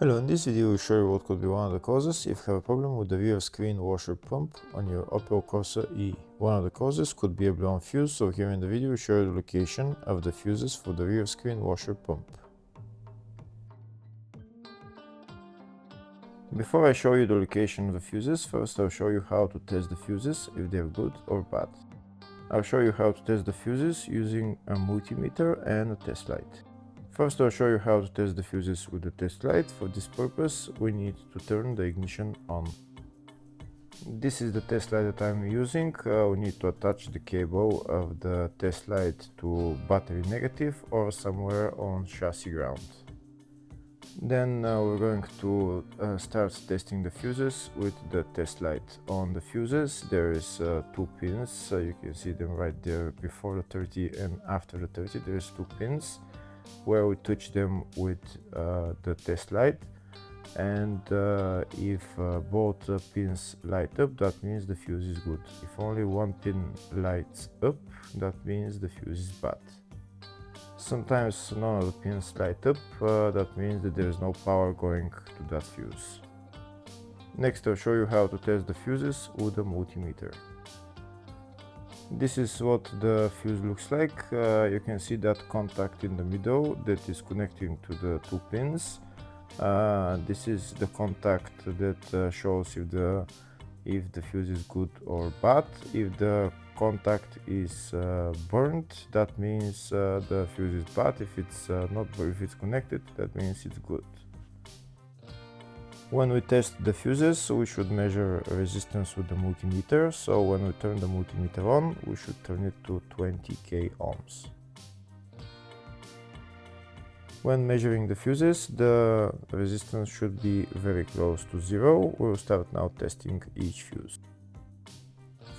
Hello, in this video we'll show you what could be one of the causes if you have a problem with the rear screen washer pump on your Opel Corsa E. One of the causes could be a blown fuse, so here in the video we'll show you the location of the fuses for the rear screen washer pump. Before I show you the location of the fuses, first I'll show you how to test the fuses, if they're good or bad. I'll show you how to test the fuses using a multimeter and a test light. First I'll show you how to test the fuses with the test light. For this purpose we need to turn the ignition on. This is the test light that I'm using. We need to attach the cable of the test light to battery negative or somewhere on chassis ground. Then we're going to start testing the fuses with the test light. On the fuses there is two pins, you can see them right there before the 30 and after the 30. There's two pins where we touch them with the test light, and if both pins light up, that means the fuse is good. If only one pin lights up, that means the fuse is bad. Sometimes none of the pins light up, that means that there is no power going to that fuse. Next I'll show you how to test the fuses with a multimeter. This is what the fuse looks like. You can see that contact in the middle that is connecting to the two pins. This is the contact that shows if the fuse is good or bad. If the contact is burnt, that means the fuse is bad. If it's not, if it's connected, that means it's good. When we test the fuses, we should measure resistance with the multimeter. So when we turn the multimeter on, we should turn it to 20k ohms. When measuring the fuses, the resistance should be very close to zero. We'll start now testing each fuse.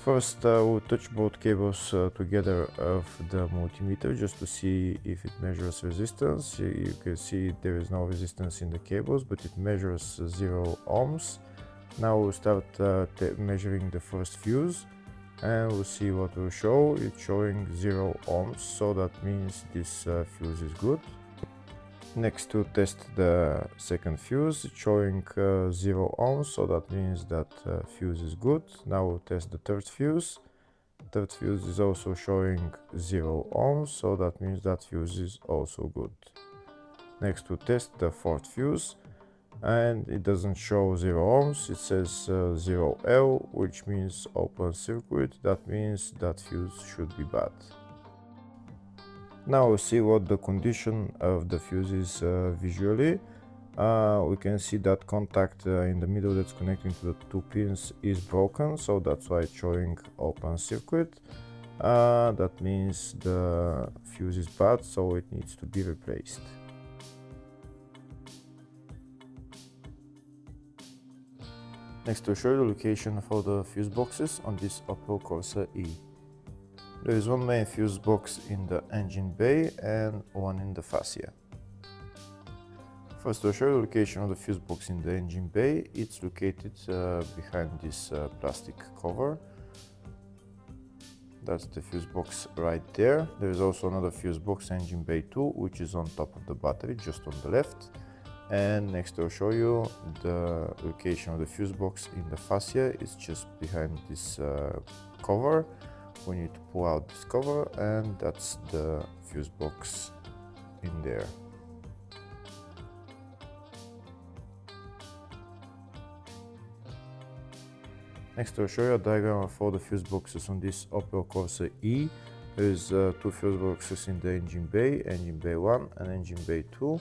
First we'll touch both cables together of the multimeter just to see if it measures resistance. You can see there is no resistance in the cables, but it measures 0 ohms. Now we'll start measuring the first fuse, and we'll see what will show. It's showing 0 ohms, so that means this fuse is good. Next to test the second fuse, it's showing 0 ohms, so that means that fuse is good. Now we'll test the third fuse. Third fuse is also showing 0 ohms, so that means that fuse is also good. Next we'll test the fourth fuse, and it doesn't show 0 ohms, it says 0L, which means open circuit. That means that fuse should be bad. Now we'll see what the condition of the fuse is visually. We can see that contact in the middle that's connecting to the two pins is broken, so that's why it's showing open circuit. That means the fuse is bad, so it needs to be replaced. Next I'll show you the location for the fuse boxes on this Opel Corsa E. There is one main fuse box in the engine bay and one in the fascia. First I'll show you the location of the fuse box in the engine bay. It's located behind this plastic cover. That's the fuse box right there. There is also another fuse box, engine bay 2, which is on top of the battery, just on the left. And next I'll show you the location of the fuse box in the fascia. It's just behind this cover. We need to pull out this cover, and that's the fuse box in there. Next I'll show you a diagram of all the fuse boxes on this Opel Corsa E. There's two fuse boxes in the engine bay 1 and engine bay 2,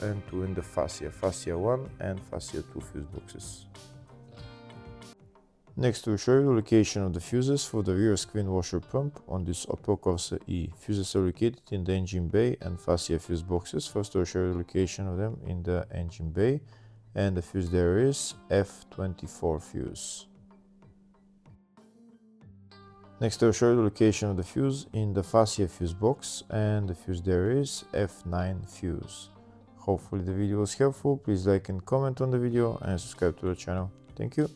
and two in the fascia 1 and fascia 2 fuse boxes. Next we'll show you the location of the fuses for the rear screen washer pump on this Opel Corsa E. Fuses are located in the engine bay and fascia fuse boxes. First I'll show you the location of them in the engine bay, and the fuse there is F24 fuse. Next I'll show you the location of the fuse in the fascia fuse box, and the fuse there is F9 fuse. Hopefully the video was helpful. Please like and comment on the video and subscribe to the channel. Thank you.